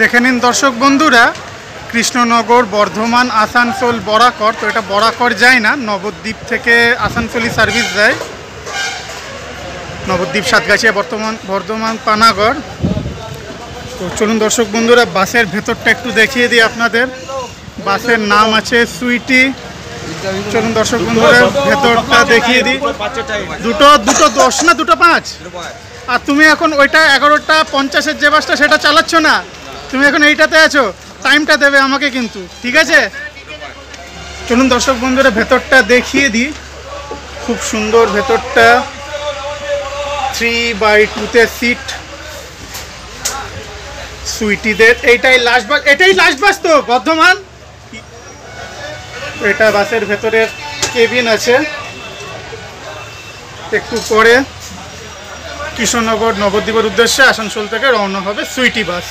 দেখে নিন দর্শক বন্ধুরা, কৃষ্ণনগর, বর্ধমান, আসানসোল, বরাকর। তো এটা বরাকর যায় না, নবদ্বীপ থেকে আসানসোলই সার্ভিস দেয়। নবদ্বীপ, সাতগাছিয়া, বর্ধমান, পানাগড়। তো চলুন দর্শক বন্ধুরা, বাসের ভেতরটা একটু দেখিয়ে দিই আপনাদের। বাসের নাম আছে সুইটি। চলুন দর্শক বন্ধুরা, ভেতরটা দেখিয়ে দিই। দুটো 10 না 2:05? আর তুমি এখন ওইটা 11:50 যে বাসটা, সেটা চালাচ্ছ না, তুমি এখন এইটাতে আছো। টাইমটা দেবে আমাকে কিন্তু, ঠিক আছে? চলুন দর্শক বন্ধুরা, ভেতরটা দেখিয়ে দিই। খুব সুন্দর ভেতরটা, 3x2 সিট সুইটিদের। এটাই লাস্ট বাস তো বর্ধমান। এটা বাসের ভেতরের কেবিন আছে। একটু পরে কৃষ্ণনগর, নবদ্বীপের উদ্দেশ্যে আসানসোল থেকে রওনা হবে সুইটি বাস।